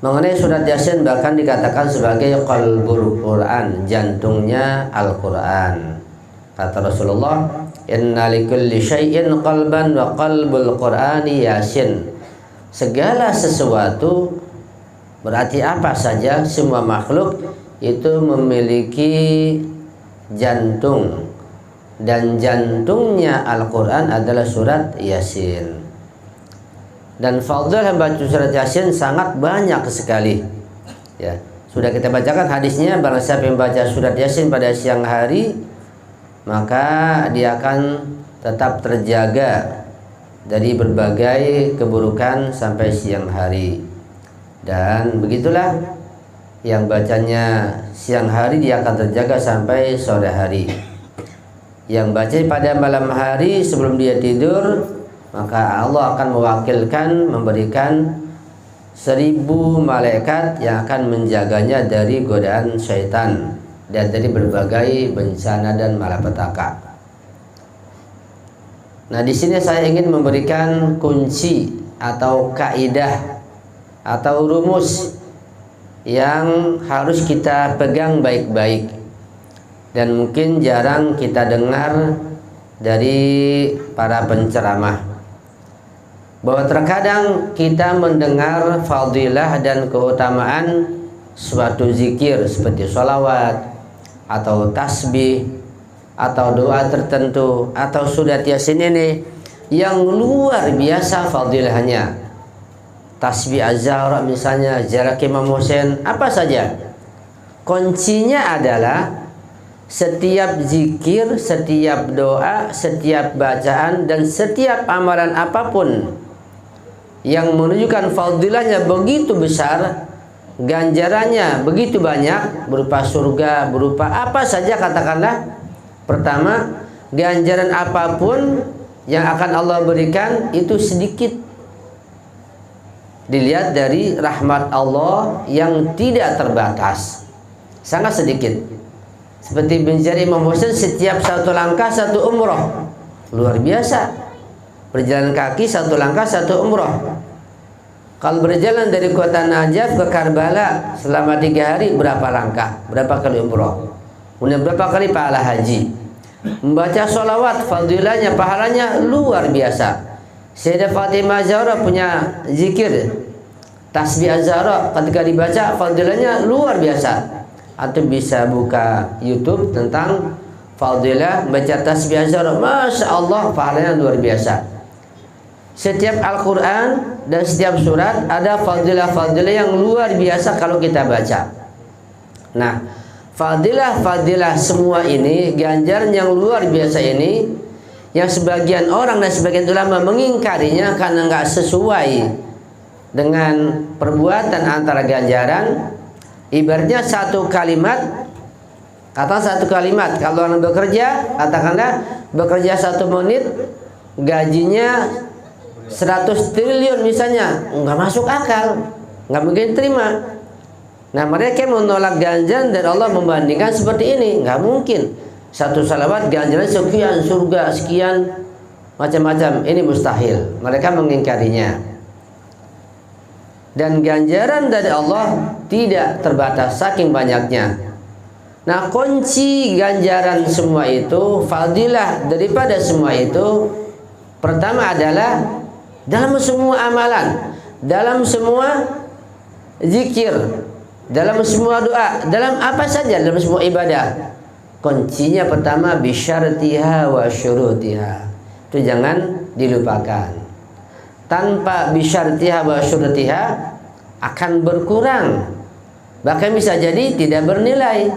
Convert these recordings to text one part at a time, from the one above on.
Mengenai surat Yasin bahkan dikatakan sebagai qalbul Quran, jantungnya Al-Quran. Kata Rasulullah, inna likulli syai'in qalban wa qalbul Qur'ani Yasin. Segala sesuatu, berarti apa saja, semua makhluk itu memiliki jantung, dan jantungnya Al-Quran adalah surat Yasin. Dan fadhil membaca surat Yasin sangat banyak sekali. Ya, sudah kita bacakan hadisnya, barang siapa yang baca surat Yasin pada siang hari, maka dia akan tetap terjaga dari berbagai keburukan sampai siang hari. Dan begitulah, yang bacanya siang hari dia akan terjaga sampai sore hari. Yang baca pada malam hari sebelum dia tidur, maka Allah akan mewakilkan, memberikan 1000 malaikat yang akan menjaganya dari godaan syaitan dan dari berbagai bencana dan malapetaka. Nah, di sini saya ingin memberikan kunci atau kaidah atau rumus yang harus kita pegang baik-baik dan mungkin jarang kita dengar dari para penceramah. Bahwa terkadang kita mendengar fadilah dan keutamaan suatu zikir seperti sholawat atau tasbih atau doa tertentu atau surat Yasin ini yang luar biasa fadilahnya. Tasbih Az-Zahra misalnya, jarak Imam Hussein, apa saja. Kuncinya adalah setiap zikir, setiap doa, setiap bacaan dan setiap amalan apapun yang menunjukkan fadilahnya begitu besar, ganjarannya begitu banyak, berupa surga, berupa apa saja katakanlah. Pertama, ganjaran apapun yang akan Allah berikan itu sedikit. Dilihat dari rahmat Allah yang tidak terbatas, sangat sedikit. Seperti binjari Imam Hussein, setiap satu langkah satu umroh, luar biasa. Berjalan kaki satu langkah satu umroh. Kalau berjalan dari kota Najaf ke Karbala selama 3 hari, berapa langkah? Berapa kali umroh? Kemudian berapa kali pahala haji? Membaca sholawat, fadilahnya, pahalanya luar biasa. Sayyidah Fatimah Zahra punya zikir tasbih Az-Zahra, ketika dibaca fadilahnya luar biasa. Atau bisa buka YouTube tentang fadilah baca tasbih Az-Zahra, Masya Allah, pahalanya luar biasa. Setiap Al-Quran dan setiap surat ada fadilah-fadilah yang luar biasa kalau kita baca. Nah, fadilah-fadilah semua ini, ganjaran yang luar biasa ini, yang sebagian orang dan sebagian ulama mengingkarinya karena nggak sesuai dengan perbuatan antara ganjaran. Ibaratnya satu kalimat, kata satu kalimat, kalau orang bekerja, katakanlah bekerja 1 menit, gajinya 100 triliun misalnya, nggak masuk akal, nggak mungkin terima. Nah, mereka menolak ganjaran dari Allah membandingkan seperti ini, nggak mungkin. Satu salawat ganjaran sekian, surga sekian, macam-macam, ini mustahil. Mereka mengingkarinya. Dan ganjaran dari Allah tidak terbatas, saking banyaknya. Nah, kunci ganjaran semua itu, fadilah daripada semua itu, pertama adalah dalam semua amalan, dalam semua zikir, dalam semua doa, dalam apa saja, dalam semua ibadah, kuncinya pertama bisyartiha wa syurutiha. Itu jangan dilupakan. Tanpa bisyartiha wa syurutiha akan berkurang, bahkan bisa jadi tidak bernilai.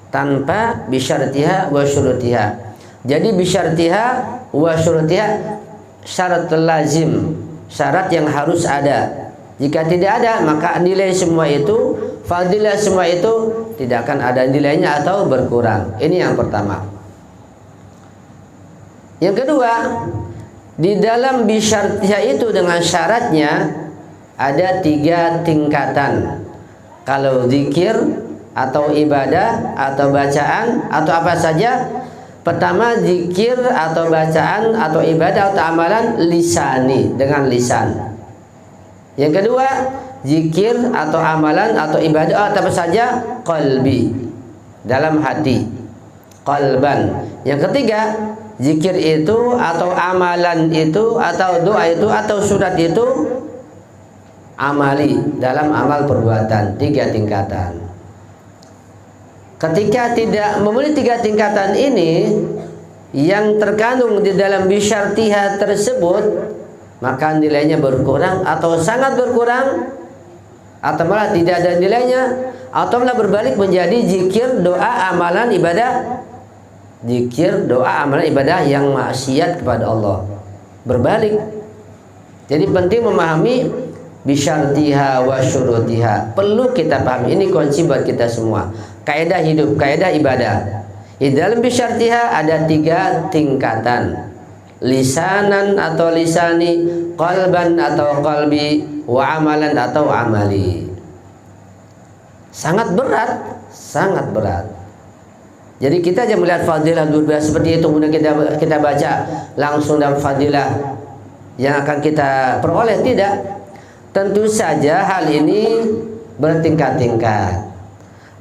Tanpa bisyartiha wa syurutiha. Jadi bisyartiha wa syurutiha syarat lazim, syarat yang harus ada. Jika tidak ada, maka nilai semua itu, fadilah semua itu tidak akan ada nilainya atau berkurang. Ini yang pertama. Yang kedua, di dalam bisyartiha itu dengan syaratnya ada 3 tingkatan. Kalau zikir atau ibadah atau bacaan atau apa saja, pertama zikir atau bacaan atau ibadah atau amalan lisani, dengan lisan. Yang kedua zikir atau amalan atau ibadah atau apa saja qalbi, dalam hati, qalban. Yang ketiga, zikir itu atau amalan itu atau doa itu atau surat itu amali, dalam amal perbuatan, 3 tingkatan. Ketika tidak memenuhi 3 tingkatan ini yang terkandung di dalam bisyartiha tersebut, maka nilainya berkurang atau sangat berkurang, atau malah tidak ada nilainya, atau malah berbalik menjadi zikir, doa, amalan, ibadah, zikir, doa, amalan, ibadah yang maksiat kepada Allah. Berbalik. Jadi penting memahami bisyartiha wa syurutiha. Perlu kita pahami, ini kunci buat kita semua. Kaidah hidup, kaidah ibadah. Di dalam bisyartiha ada 3 tingkatan. Lisanan atau lisani, qalban atau qalbi, wa amalan atau amali. Sangat berat, sangat berat. Jadi kita aja melihat fadilah luar biasa seperti itu, kemudian kita baca langsung dalam fadilah yang akan kita peroleh, tidak. Tentu saja hal ini bertingkat-tingkat.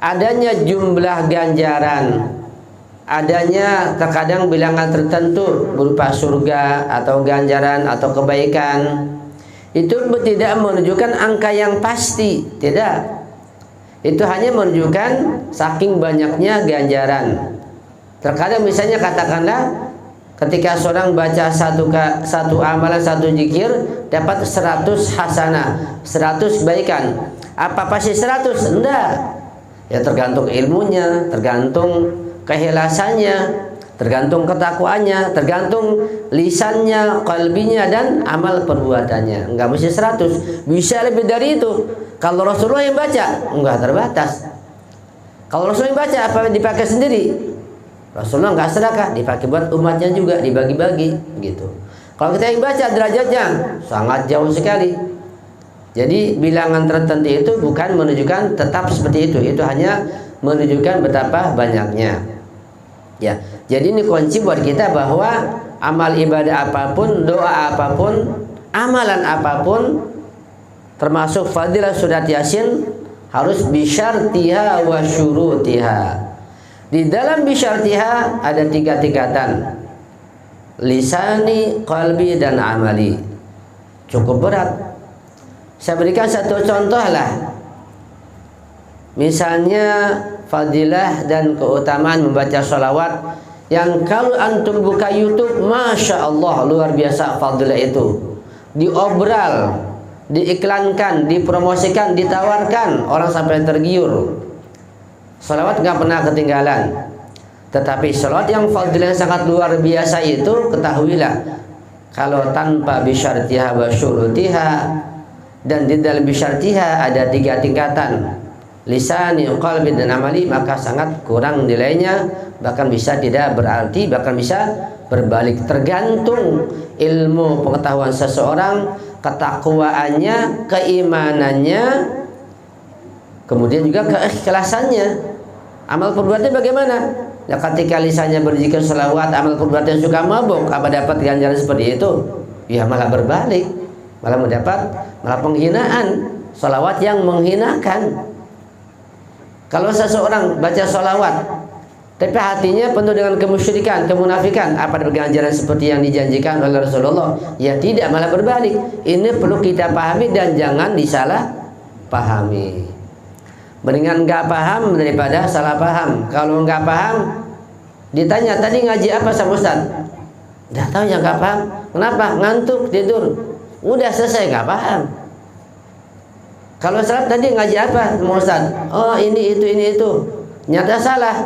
Adanya jumlah ganjaran, adanya terkadang bilangan tertentu berupa surga atau ganjaran atau kebaikan, itu tidak menunjukkan angka yang pasti, tidak. Itu hanya menunjukkan saking banyaknya ganjaran. Terkadang misalnya katakanlah ketika seorang baca satu amalan, satu zikir dapat 100 hasanah, 100 kebaikan. Apa pasti 100? Enggak. Ya tergantung ilmunya, tergantung keikhlasannya, tergantung ketakwaannya, tergantung lisannya, qalbinya, dan amal perbuatannya. Enggak mesti 100, bisa lebih dari itu. Kalau Rasulullah yang baca, enggak terbatas. Kalau Rasulullah yang baca, apa dipakai sendiri? Rasulullah enggak sedekah, dipakai buat umatnya juga, dibagi-bagi gitu. Kalau kita yang baca derajatnya sangat jauh sekali. Jadi bilangan tertentu itu bukan menunjukkan tetap seperti itu. Itu hanya menunjukkan betapa banyaknya. Ya, jadi ini kunci buat kita bahwa amal ibadah apapun, doa apapun, amalan apapun, termasuk fadilah surat Yasin, harus bisyartiha wa syurutiha. Di dalam bisyartiha ada 3 tingkatan: lisani, qalbi, dan amali. Cukup berat. Saya berikan satu contoh lah. Misalnya fadilah dan keutamaan membaca sholawat, yang kalau antum buka YouTube, Masya Allah, luar biasa fadilah itu. Diobral, diiklankan, dipromosikan, ditawarkan, orang sampai tergiur. Sholawat nggak pernah ketinggalan. Tetapi sholawat yang fadilah sangat luar biasa itu, ketahuilah, kalau tanpa bisyartiha wa syurutiha, dan di dalam bisyartiha ada 3 tingkatan, lisani, qalbi, dan amali, maka sangat kurang nilainya, bahkan bisa tidak berarti, bahkan bisa berbalik. Tergantung ilmu pengetahuan seseorang, ketakwaannya, keimanannya, kemudian juga keikhlasannya. Amal perbuatannya bagaimana? Ya, ketika lisannya berzikir selawat, amal perbuatan suka mabuk, apa dapat ganjaran seperti itu? Ya malah berbalik, malah penghinaan, sholawat yang menghinakan. Kalau seseorang baca sholawat tapi hatinya penuh dengan kemusyrikan, kemunafikan, apa ada ganjaran seperti yang dijanjikan oleh Rasulullah? Ya tidak, malah berbalik. Ini perlu kita pahami dan jangan disalah pahami. Mendingan nggak paham daripada salah paham. Kalau nggak paham, ditanya tadi ngaji apa sama Ustaz? Nggak tahu, ya nggak paham. Kenapa? Ngantuk, tidur. Udah selesai, nggak paham. Kalau salah tadi ngaji apa sama Ustaz? Oh ini itu. Nyata salah.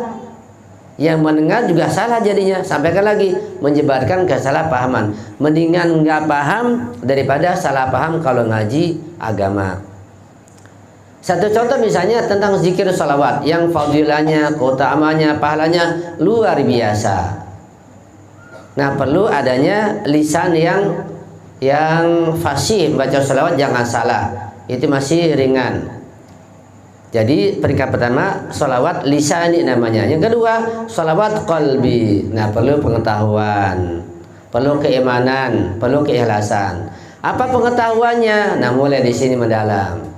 Yang mendengar juga salah jadinya. Sampaikan lagi, menyebarkan kesalahpahaman. Mendingan nggak paham daripada salah paham kalau ngaji agama. Satu contoh misalnya tentang zikir salawat yang fadilahnya, keutamaannya, pahalanya luar biasa. Nah, perlu adanya lisan yang fasih baca salawat, jangan salah. Itu masih ringan. Jadi peringkat pertama salawat lisani namanya. Yang kedua salawat qalbi. Nah, perlu pengetahuan, perlu keimanan, perlu keikhlasan. Apa pengetahuannya? Nah, mulai di sini mendalam.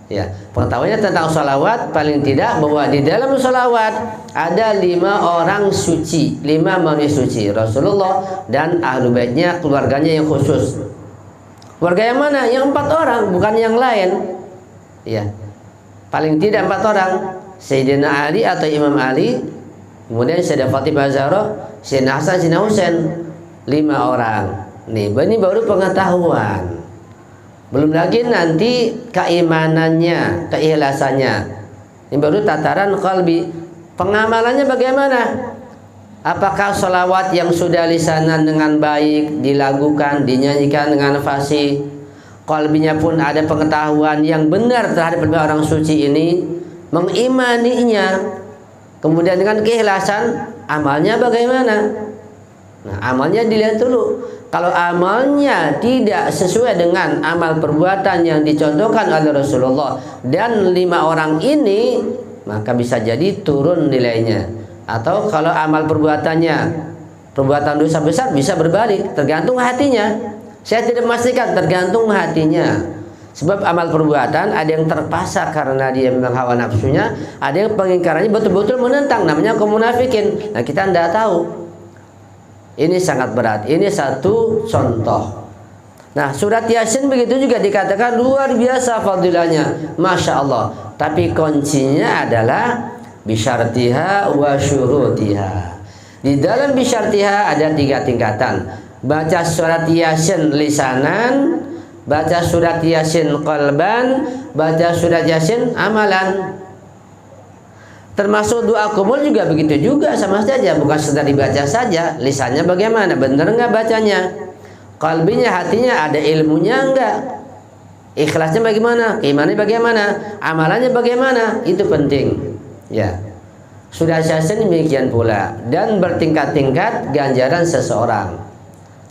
Ya, pengetahuannya tentang sholawat paling tidak bahwa di dalam sholawat ada 5 orang suci, 5 manusia suci, Rasulullah dan ahlu baitnya, keluarganya yang khusus. Keluarga yang mana? Yang 4 orang, bukan yang lain. Ya, paling tidak 4 orang. Sayyidina Ali atau Imam Ali, kemudian Sayyidah Fatimah Zahra, Sayyidina Hasan, Sayyidina Husain, 5 orang. Nih, ini baru pengetahuan. Belum lagi nanti keimanannya, keikhlasannya. Ini baru tataran qalbi. Pengamalannya bagaimana? Apakah sholawat yang sudah lisanan dengan baik dilakukan, dinyanyikan dengan fasih, qalbinya pun ada pengetahuan yang benar terhadap orang suci ini, mengimaninya, kemudian dengan keikhlasan, amalnya bagaimana? Nah, amalnya dilihat dulu. Kalau amalnya tidak sesuai dengan amal perbuatan yang dicontohkan oleh Rasulullah dan 5 orang ini, maka bisa jadi turun nilainya. Atau kalau amal perbuatannya perbuatan dosa besar, bisa berbalik, tergantung hatinya. Saya tidak memastikan, tergantung hatinya. Sebab amal perbuatan ada yang terpaksa karena dia memang hawa nafsunya, ada yang pengingkarannya betul-betul menentang, namanya kaum munafikin. Nah, kita tidak tahu. Ini sangat berat. Ini satu contoh. Nah, surat Yasin begitu juga dikatakan luar biasa fadilahnya, Masya Allah. Tapi kuncinya adalah bisyartiha wa syurutiha. Di dalam bisyartiha ada 3 tingkatan. Baca surat Yasin lisanan, baca surat Yasin qalban, baca surat Yasin amalan. Termasuk doa kumul juga begitu juga, sama saja, bukan sekedar dibaca saja. Lisannya bagaimana, benar nggak bacanya? Kalbinya, hatinya ada ilmunya enggak? Ikhlasnya bagaimana? Keimanannya bagaimana? Amalannya bagaimana? Itu penting. Ya, sudah Yasin demikian pula, dan bertingkat-tingkat ganjaran seseorang.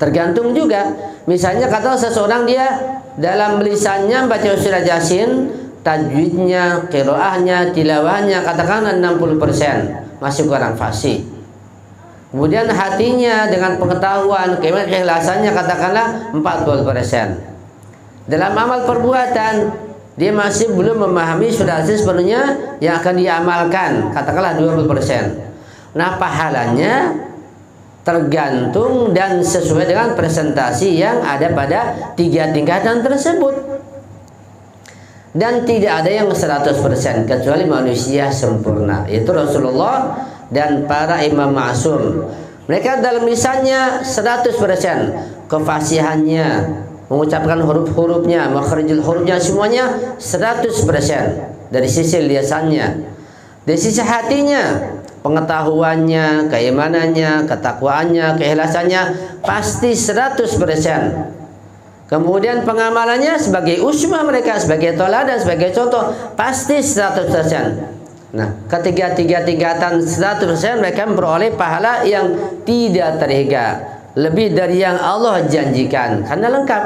Tergantung juga. Misalnya kata seseorang dia dalam lisannya baca surat Yasin, tajwidnya, qiraahnya, tilawahnya katakanlah 60%, masih kurang fasih. Kemudian hatinya dengan pengetahuan, keikhlasannya katakanlah 40%. Dalam amal perbuatan dia masih belum memahami surat Yasin sepenuhnya yang akan diamalkan, katakanlah 20%. Nah, pahalanya tergantung dan sesuai dengan presentasi yang ada pada 3 tingkatan tersebut. Dan tidak ada yang 100% kecuali manusia sempurna, yaitu Rasulullah dan para imam ma'sum. Mereka dalam lisannya 100%, kefasihannya, mengucapkan huruf-hurufnya, makhrijul hurufnya, semuanya 100% dari sisi lisannya. Dari sisi hatinya, pengetahuannya, keimanannya, ketakwaannya, keikhlasannya pasti 100%. Kemudian pengamalannya sebagai uswah mereka, sebagai toladan, sebagai contoh pasti 100%. Nah, ketiga tingkatan 100% mereka memperoleh pahala yang tidak terhingga, lebih dari yang Allah janjikan, karena lengkap.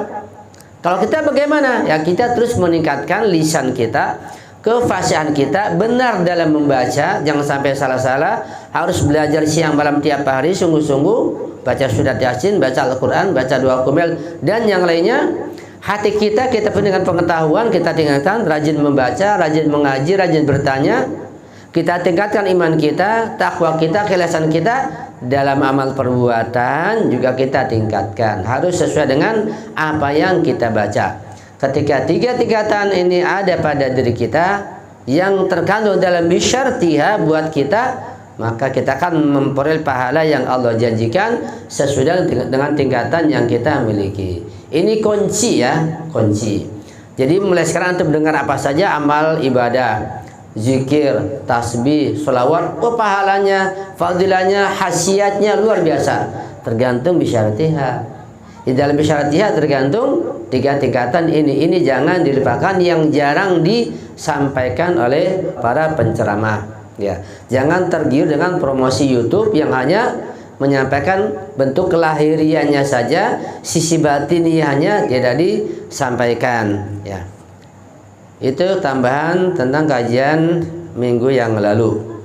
Kalau kita bagaimana? Ya, kita terus meningkatkan lisan kita, kefasihan kita, benar dalam membaca, jangan sampai salah-salah. Harus belajar siang malam tiap hari sungguh-sungguh, baca surat Yasin, baca Al-Quran, baca doa kumel, dan yang lainnya. Hati kita penuh dengan pengetahuan, kita tingkatkan, rajin membaca, rajin mengaji, rajin bertanya. Kita tingkatkan iman kita, takwa kita, keikhlasan kita. Dalam amal perbuatan juga kita tingkatkan, harus sesuai dengan apa yang kita baca. Ketika 3 tingkatan ini ada pada diri kita, yang terkandung dalam bisyartiha buat kita, maka kita akan memperoleh pahala yang Allah janjikan sesuai dengan tingkatan yang kita miliki. Ini kunci ya, kunci. Jadi mulai sekarang untuk dengar apa saja amal ibadah, zikir, tasbih, sholawat, pahalanya, fadilahnya, khasiatnya luar biasa. Tergantung bisyaratiha. Di dalam bisyaratiha tergantung 3 tingkatan ini. Ini jangan dilupakan, yang jarang disampaikan oleh para penceramah. Ya, jangan tergiur dengan promosi YouTube yang hanya menyampaikan bentuk kelahiriannya saja, sisi batiniahnya tidak disampaikan. Ya, itu tambahan tentang kajian minggu yang lalu.